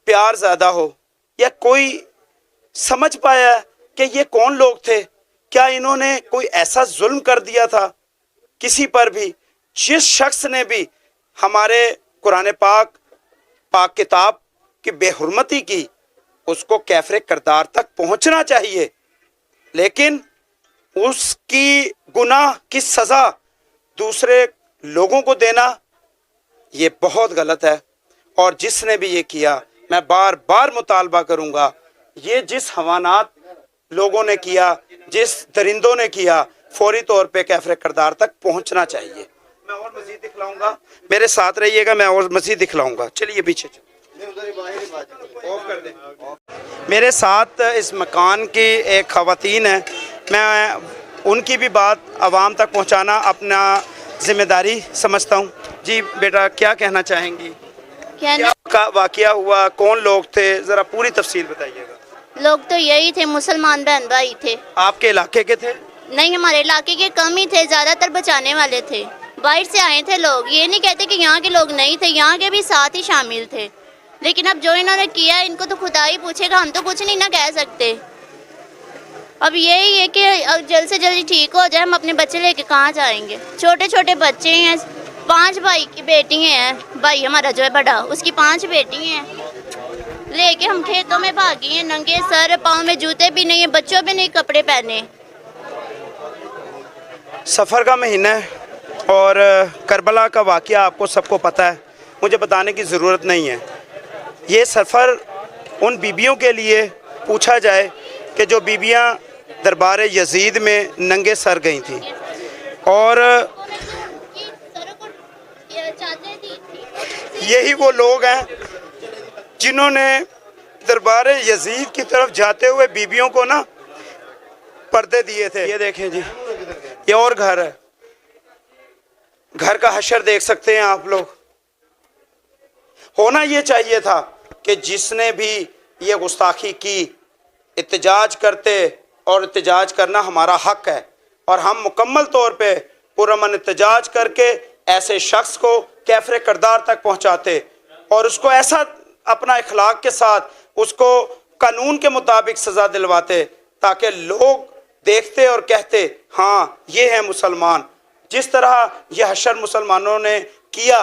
प्यार ज़्यादा हो, या कोई समझ पाया कि ये कौन लोग थे। क्या इन्होंने कोई ऐसा जुल्म कर दिया था किसी पर भी? जिस शख्स ने भी हमारे कुरान पाक किताब की बेहुरमती की, उसको कैफरे करदार तक पहुंचना चाहिए, लेकिन उसकी गुनाह की सज़ा दूसरे लोगों को देना ये बहुत गलत है। और जिसने भी ये किया, मैं बार बार मुतालबा करूँगा, ये जिस हवानात लोगों ने किया, जिस दरिंदों ने किया, फौरी तौर पे कैफरे करदार तक पहुँचना चाहिए। मैं और मज़ीद दिखलाऊँगा, मेरे साथ रहिएगा, मैं और मज़ीद दिखलाऊँगा। चलिए पीछे ऑफ कर दें। मेरे साथ इस मकान की एक ख़वातीन है, मैं उनकी भी बात आवाम तक पहुंचाना अपना ज़िम्मेदारी समझता हूं। जी बेटा, क्या कहना चाहेंगी? क्या वाक़या हुआ, कौन लोग थे, ज़रा पूरी तफसील बताइएगा। लोग तो यही थे, मुसलमान बहन भाई थे। आपके इलाके के थे? नहीं, हमारे इलाके के कम ही थे, ज़्यादातर बचाने वाले थे। बाहर से आए थे लोग, ये नहीं कहते कि यहाँ के लोग नहीं थे, यहाँ के भी साथ ही शामिल थे। लेकिन अब जो इन्होंने किया, इनको तो खुदा ही पूछेगा, हम तो कुछ नहीं ना कह सकते। अब यही है कि जल्द से जल्द ठीक हो जाए। हम अपने बच्चे लेके कहाँ जाएंगे? छोटे छोटे बच्चे हैं, 5 भाई की बेटी हैं। भाई हमारा जो है बड़ा, उसकी 5 बेटी हैं। लेके हम खेतों में भागी हैं, नंगे सर, पाँव में जूते भी नहीं है, बच्चों भी नहीं कपड़े पहने। सफ़र का महीना है और करबला का वाक़या आपको सबको पता है, मुझे बताने की ज़रूरत नहीं है। ये सफ़र उन बीबियों के लिए पूछा जाए कि जो बीबियाँ दरबार यजीद में नंगे सर गई थी, और यही वो लोग हैं जिन्होंने दरबार यजीद की तरफ जाते हुए बीबियों को ना पर्दे दिए थे। ये देखें जी, ये और घर है, घर का हशर देख सकते हैं आप लोग। होना ये चाहिए था कि जिसने भी ये गुस्ताखी की, इत्तेजाज करते, और इत्तेजाज करना हमारा हक है, और हम मुकम्मल तौर पे पुरअमन इत्तेजाज करके ऐसे शख्स को कैफरे करदार तक पहुंचाते, और उसको ऐसा अपना इखलाक के साथ उसको कानून के मुताबिक सज़ा दिलवाते, ताकि लोग देखते और कहते हाँ ये है मुसलमान। जिस तरह यह हशर मुसलमानों ने किया,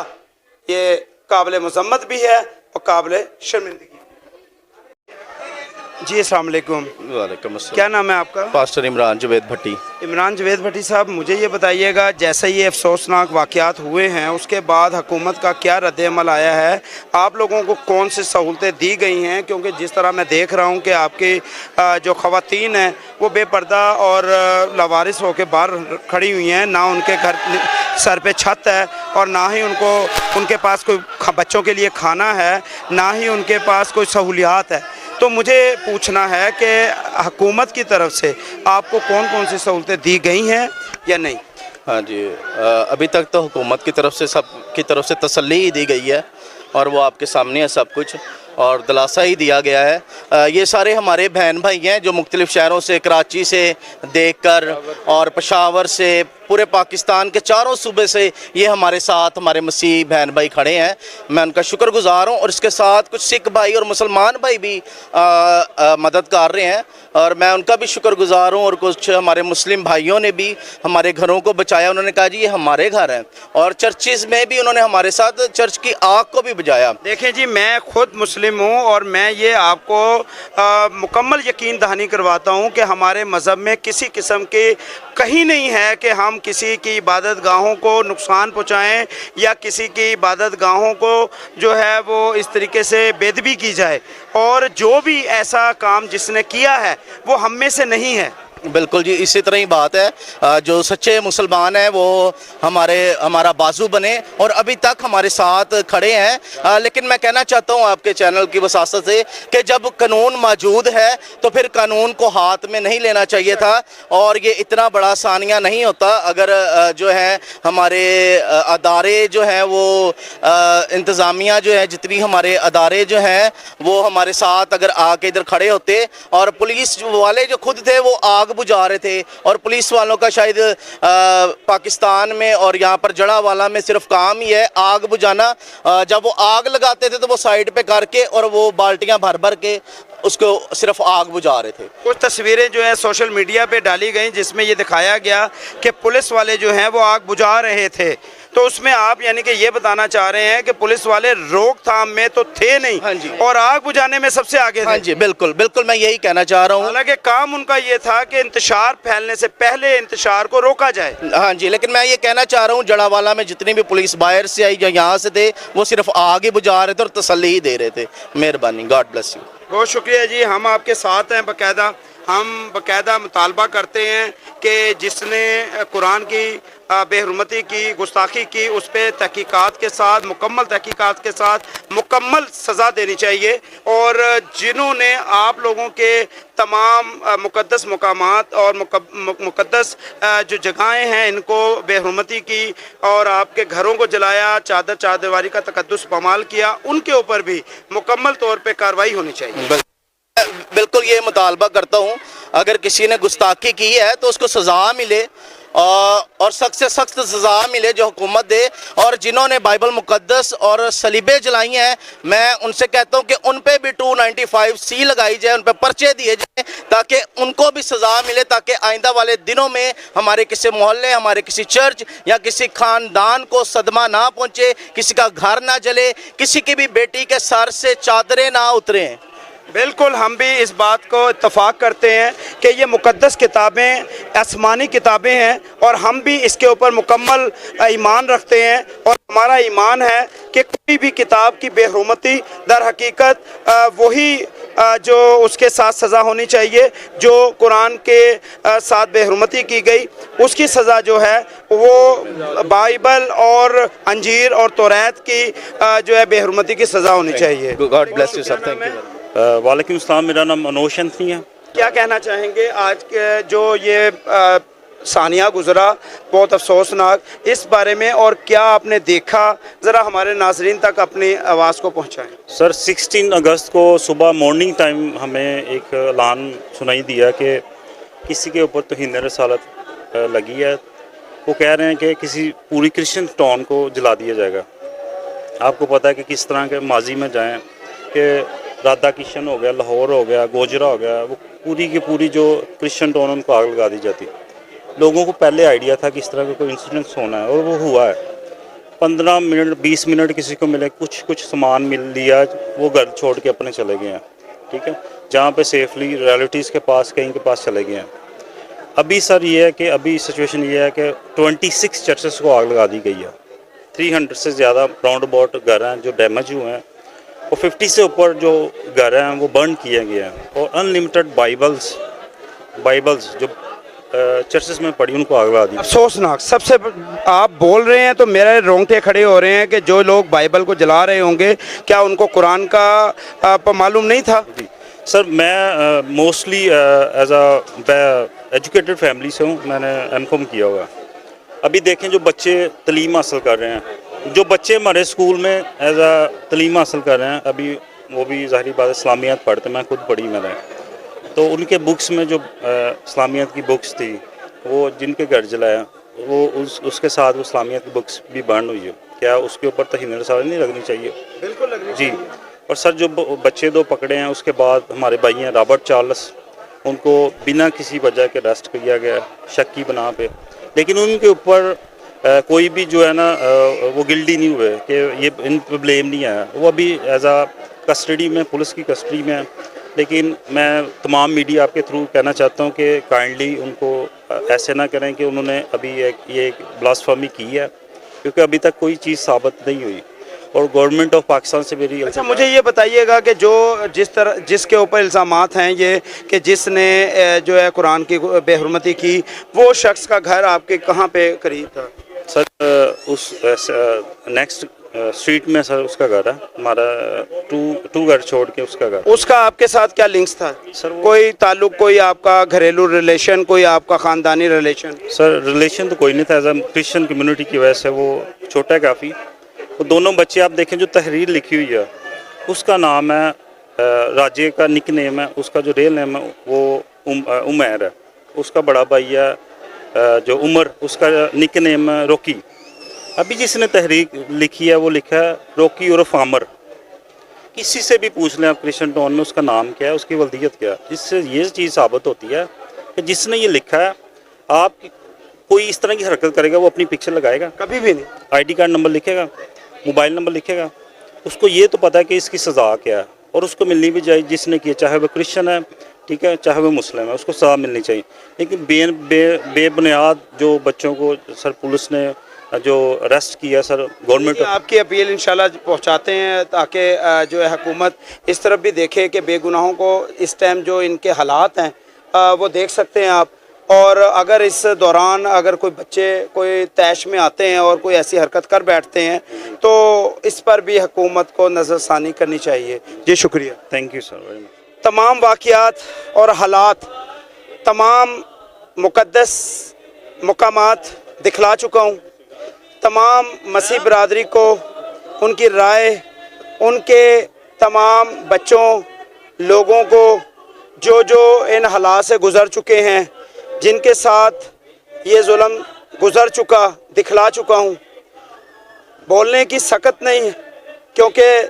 ये काबिल मज़म्मत भी है और काबिल शर्मिंदगी। जी अस्सलाम वालेकुम, वालेकुम अस्सलाम। क्या नाम है आपका? पास्टर इमरान जवेद भट्टी। इमरान जवेद भट्टी साहब, मुझे ये बताइएगा, जैसे ये अफसोसनाक वाक़यात हुए हैं उसके बाद हुकूमत का क्या रद्द-ए-अमल आया है? आप लोगों को कौन सी सहूलतें दी गई हैं? क्योंकि जिस तरह मैं देख रहा हूँ कि आपकी जो ख़वातीन हैं वो बेपर्दा और लावारिस होकर बाहर खड़ी हुई हैं, ना उनके घर सर पे छत है और ना ही उनके पास कोई बच्चों के लिए खाना है, ना ही उनके पास कोई सहूलियात है। तो मुझे पूछना है कि हुकूमत की तरफ से आपको कौन कौन सी सहूलतें दी गई हैं या नहीं? हाँ जी, अभी तक तो हुकूमत की तरफ से सब की तरफ से तसल्ली ही दी गई है और वो आपके सामने है सब कुछ, और दिलासा ही दिया गया है। ये सारे हमारे बहन भाई हैं जो मुख्तलिफ़ शहरों से, कराची से देखकर और पेशावर से, पूरे पाकिस्तान के चारों सूबे से ये हमारे साथ हमारे मसीह बहन भाई खड़े हैं। मैं उनका शुक्रगुजार हूँ और इसके साथ कुछ सिख भाई और मुसलमान भाई भी मदद कर रहे हैं और मैं उनका भी शुक्रगुजार हूँ। और कुछ हमारे मुस्लिम भाइयों ने भी हमारे घरों को बचाया। उन्होंने कहा जी ये हमारे घर हैं, और चर्चिज़ में भी उन्होंने हमारे साथ चर्च की आग को भी बुझाया। देखें जी, मैं खुद मुस्लिम हूँ और मैं ये आपको मुकम्मल यकीन दहानी करवाता हूँ कि हमारे मज़हब में किसी किस्म की कहीं नहीं है कि हम किसी की इबादत गाहों को नुकसान पहुँचाएँ या किसी की इबादत गाहों को जो है वो इस तरीके से बेदबी की जाए। और जो भी ऐसा काम जिसने किया है वो हम में से नहीं है। बिल्कुल जी, इसी तरह ही बात है। जो सच्चे मुसलमान हैं वो हमारा बाजू बने और अभी तक हमारे साथ खड़े हैं। लेकिन मैं कहना चाहता हूँ आपके चैनल की वसासत से कि जब कानून मौजूद है तो फिर कानून को हाथ में नहीं लेना चाहिए था, और ये इतना बड़ा सानिया नहीं होता अगर जो है हमारे अदारे जो हैं वो इंतज़ामिया जो है, जितनी हमारे अदारे जो हैं वो हमारे साथ अगर आके इधर खड़े होते, और पुलिस वाले जो खुद थे वो आग बुझा रहे थे। और पुलिस वालों का शायद पाकिस्तान में और यहाँ पर जड़ावाला में सिर्फ काम ही है आग बुझाना। जब वो आग लगाते थे तो वो साइड पे करके और वो बाल्टियाँ भर भर के उसको सिर्फ आग बुझा रहे थे। कुछ तस्वीरें जो है सोशल मीडिया पे डाली गई जिसमें ये दिखाया गया कि पुलिस वाले जो हैं वो आग बुझा रहे थे। तो उसमें आप यानी कि ये बताना चाह रहे हैं कि पुलिस वाले रोकथाम में तो थे नहीं। हाँ जी। और आग बुझाने में सबसे आगे थे। हाँ जी, बिल्कुल बिल्कुल, मैं यही कहना चाह रहा हूँ। हालांकि काम उनका ये था कि इंतशार फैलने से पहले इंतशार को रोका जाए। हाँ जी, लेकिन मैं ये कहना चाह रहा हूँ जड़ावाला में जितनी भी पुलिस बाहर से आई या यहाँ से थे वो सिर्फ आग ही बुझा रहे थे और तसल्ली ही दे रहे थे। मेहरबानी, गॉड ब्लेस यू। बहुत शुक्रिया जी, हम आपके साथ हैं। हम बाकायदा मुतालबा करते हैं कि जिसने कुरान की बेहुरमती की, गुस्ताखी की, उस पर तहकीकात के साथ, मुकम्मल तहकीकात के साथ मुकम्मल सज़ा देनी चाहिए। और जिन्होंने आप लोगों के तमाम मुक़द्दस मकामात और मुक़द्दस जो जगहें हैं इनको बेहुरमती की और आपके घरों को जलाया, चादरवारी का तकद्दुस पमाल किया, उनके ऊपर भी मुकम्मल तौर पर कार्रवाई होनी चाहिए। बिल्कुल ये मुतालबा करता हूँ, अगर किसी ने गुस्ताखी की है तो उसको सज़ा मिले और सख्त से सख्त सज़ा मिले जो हुकूमत दे। और जिन्होंने बाइबल मुक़द्दस और सलीबे जलाई हैं, मैं उनसे कहता हूँ कि उन पे भी 295C लगाई जाए, उन पे पर्चे दिए जाए ताकि उनको भी सज़ा मिले, ताकि आइंदा वाले दिनों में हमारे किसी मोहल्ले, हमारे किसी चर्च या किसी ख़ानदान को सदमा ना पहुँचे, किसी का घर ना जले, किसी की भी बेटी के सर से चादरें ना उतरें। बिल्कुल, हम भी इस बात को इत्तफाक करते हैं कि ये मुक़द्दस किताबें आसमानी किताबें हैं और हम भी इसके ऊपर मुकम्मल ईमान रखते हैं। और हमारा ईमान है कि कोई भी किताब की बेहुरमती दर हकीकत वही जो उसके साथ सज़ा होनी चाहिए जो कुरान के साथ बेहुरमती की गई, उसकी सज़ा जो है वो बाइबल और अंजीर और तौरात की जो है बेहुरमती की सज़ा होनी चाहिए। God bless you sir, thank you. वालेकुम अस्सलाम, मेरा नाम मनोज अंथनी है। क्या कहना चाहेंगे आज के जो ये सानिया गुजरा, बहुत अफसोसनाक, इस बारे में और क्या आपने देखा, ज़रा हमारे नाज़रीन तक अपनी आवाज़ को पहुँचाएं। सर 16 अगस्त को सुबह मॉर्निंग टाइम हमें एक ऐलान सुनाई दिया कि किसी के ऊपर तौहीन रसालत लगी है। वो कह रहे हैं कि किसी पूरी क्रिश्चियन टाउन को जला दिया जाएगा। आपको पता है कि किस तरह के माजी में जाएँ कि राधा किशन हो गया, लाहौर हो गया, गोजरा हो गया, वो पूरी की पूरी जो क्रिश्चियन टाउन उनको आग लगा दी जाती। लोगों को पहले आइडिया था कि इस तरह का कोई इंसिडेंस होना है और वो हुआ है। 15 मिनट 20 मिनट किसी को मिले, कुछ सामान मिल लिया, वो घर छोड़ के अपने चले गए हैं। ठीक है, जहाँ पे सेफली रिलेटिव्स के पास कहीं के पास चले गए हैं। अभी सर ये है कि अभी सिचुएशन ये है कि 26 चर्चेस को आग लगा दी गई है। 300 से ज़्यादा राउंड अबाउट घर हैं जो डैमेज हुए हैं, और 50 से ऊपर जो घर हैं वो बर्न किए गए हैं, और अनलिमिटेड बाइबल्स जो चर्चेस में पड़ी उनको आग लगा दी। अफसोसनाक सबसे आप बोल रहे हैं तो मेरे रोंगटे खड़े हो रहे हैं कि जो लोग बाइबल को जला रहे होंगे, क्या उनको कुरान का मालूम नहीं था? जी सर, मैं mostly as a educated family से हूँ, मैंने एमकॉम किया हुआ है। अभी देखें जो बच्चे तलीम हासिल कर रहे हैं, जो बच्चे हमारे स्कूल में एज अ तलीम हासिल कर रहे हैं, अभी वो भी ज़ाहिर बात इस्लामियात पढ़ते, मैं खुद पढ़ी मैंने, तो उनके बुक्स में जो इस्लामियात की बुक्स थी वो जिनके घर जलाया वो उसके साथ वो इस्लामियात की बुक्स भी बर्न हुई है। क्या उसके ऊपर तहीन रसाल नहीं लगनी चाहिए? बिल्कुल लगनी जी। और सर जो बच्चे दो पकड़े हैं उसके बाद हमारे भाई हैं रॉबर्ट चार्ल्स, उनको बिना किसी वजह के अरेस्ट किया गया शक की बना पे, लेकिन उनके ऊपर कोई भी जो है ना वो गिल्टी नहीं हुए कि ये इन पर ब्लेम नहीं आया। वो अभी एज आ कस्टडी में, पुलिस की कस्टडी में है। लेकिन मैं तमाम मीडिया आपके थ्रू कहना चाहता हूँ कि काइंडली उनको ऐसे ना करें कि उन्होंने अभी ये एक ब्लास्फेमी की है, क्योंकि अभी तक कोई चीज़ साबित नहीं हुई। और गवर्नमेंट ऑफ पाकिस्तान से मेरी अच्छा, मुझे ये बताइएगा कि जो जिसके ऊपर इल्ज़ामात हैं ये कि जिसने जो है कुरान की बेहुरमती की, वो शख्स का घर आपके कहाँ पे करीब था? सर उस नेक्स्ट स्ट्रीट में सर उसका घर है, हमारा टू घर छोड़ के उसका घर। उसका आपके साथ क्या लिंक्स था सर? कोई ताल्लुक, कोई आपका घरेलू रिलेशन, कोई आपका ख़ानदानी रिलेशन? सर रिलेशन तो कोई नहीं था, एज अ क्रिश्चियन कम्युनिटी की वजह से। वो छोटा है काफ़ी। वो दोनों बच्चे आप देखें जो तहरीर लिखी हुई है उसका नाम है राजे का निक नेम है, उसका जो रियल नेम है वो उमैर है। उसका बड़ा भाई है जो उमर, उसका निक नेम है रोकी। अभी जिसने तहरीर लिखी है वो लिखा है रोकी और फामर। किसी से भी पूछ लें आप क्रिश्चियन टाउन में उसका नाम क्या है, उसकी वल्दियत क्या है। इससे ये चीज़ साबित होती है कि जिसने ये लिखा है, आप कोई इस तरह की हरकत करेगा वो अपनी पिक्चर लगाएगा? कभी भी नहीं। आईडी कार्ड नंबर लिखेगा, मोबाइल नंबर लिखेगा, उसको ये तो पता है कि इसकी सज़ा क्या है और उसको मिलनी भी चाहिए। जिसने किया, चाहे वो क्रिश्चियन है, ठीक है, चाहे वो मुस्लिम है, उसको सज़ा मिलनी चाहिए। लेकिन बेबुनियाद जो बच्चों को सर पुलिस ने जो अरेस्ट किया सर, गवर्नमेंट आपकी अपील इंशाल्लाह पहुंचाते हैं ताकि जो है हुकूमत इस तरफ भी देखे कि बेगुनाहों को इस टाइम जो इनके हालात हैं वो देख सकते हैं आप। और अगर इस दौरान अगर कोई बच्चे कोई तैश में आते हैं और कोई ऐसी हरकत कर बैठते हैं तो इस पर भी हुकूमत को नज़रसानी करनी चाहिए। जी शुक्रिया, thank you sir very much. तमाम वाक़ियात और हालात, तमाम मुक़द्दस मकामात दिखला चुका हूँ। तमाम मसीह बरादरी को उनकी राय, उनके तमाम बच्चों, लोगों को जो जो इन हालात से गुज़र चुके हैं, जिनके साथ ये जुल्म गुज़र चुका, दिखला चुका हूँ। बोलने की सकत नहीं है, क्योंकि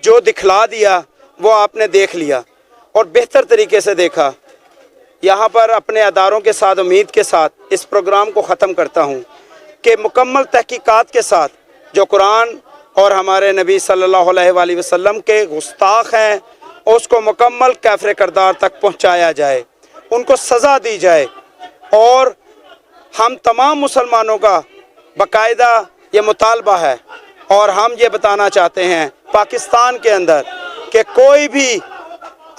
जो दिखला दिया वो आपने देख लिया और बेहतर तरीके से देखा। यहाँ पर अपने अदारों के साथ उम्मीद के साथ इस प्रोग्राम को ख़त्म करता हूँ कि मुकम्मल तहकीकात के साथ जो कुरान और हमारे नबी सल्लल्लाहु अलैहि वसल्लम के गुस्ताख हैं उसको मुकम्मल कैफ़र करदार तक पहुँचाया जाए, उनको सज़ा दी जाए। और हम तमाम मुसलमानों का बाकायदा ये मुतालबा है और हम ये बताना चाहते हैं पाकिस्तान के अंदर कि कोई भी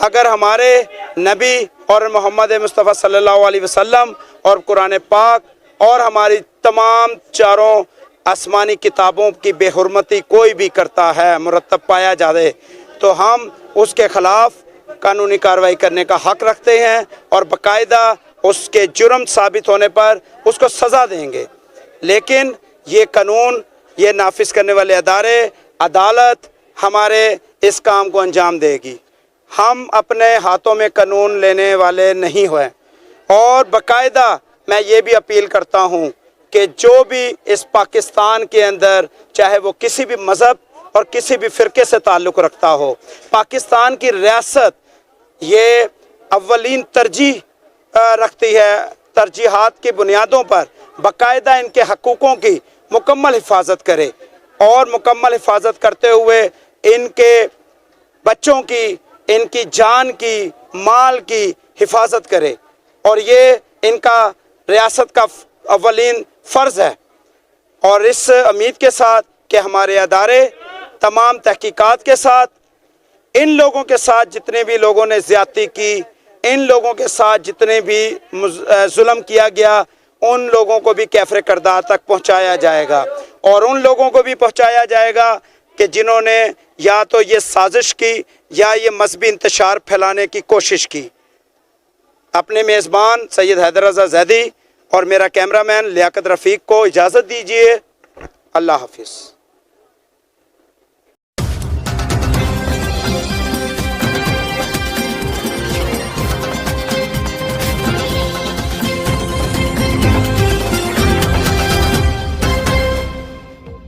अगर हमारे नबी और मोहम्मद मुस्तफ़ा सल्लल्लाहु अलैहि वसल्लम और कुरान पाक और हमारी तमाम चारों आसमानी किताबों की बेहुरमती कोई भी करता है, मुरतब पाया जाए, तो हम उसके ख़िलाफ़ कानूनी कार्रवाई करने का हक़ रखते हैं और बाकायदा उसके जुर्म साबित होने पर उसको सज़ा देंगे। लेकिन ये कानून, ये नाफिज करने वाले अदारे, अदालत हमारे इस काम को अंजाम देगी। हम अपने हाथों में कानून लेने वाले नहीं हुए। और बाकायदा मैं ये भी अपील करता हूँ कि जो भी इस पाकिस्तान के अंदर, चाहे वो किसी भी मज़हब और किसी भी फ़िरके से ताल्लुक़ रखता हो, पाकिस्तान की रियासत ये अव्वलीन तरजीह रखती है, तरजीहात की बुनियादों पर बाकायदा इनके हकूक़ों की मुकम्मल हिफाजत करे और मुकम्मल हिफाजत करते हुए इनके बच्चों की ان کی جان کی مال کی حفاظت کرے، اور یہ ان کا ریاست کا اولین فرض ہے۔ اور اس امید کے ساتھ کہ ہمارے ادارے تمام تحقیقات کے ساتھ ان لوگوں کے ساتھ جتنے بھی لوگوں نے زیادتی کی، ان لوگوں کے ساتھ جتنے بھی ظلم کیا گیا، ان لوگوں کو بھی کیفر کردار تک پہنچایا جائے گا، اور ان لوگوں کو بھی پہنچایا جائے گا کہ جنہوں نے یا تو یہ سازش کی یا یہ مذہبی انتشار پھیلانے کی کوشش کی۔ اپنے میزبان سید حیدر رضا زیدی اور میرا کیمرہ مین لیاقت رفیق کو اجازت دیجیے۔ اللہ حافظ۔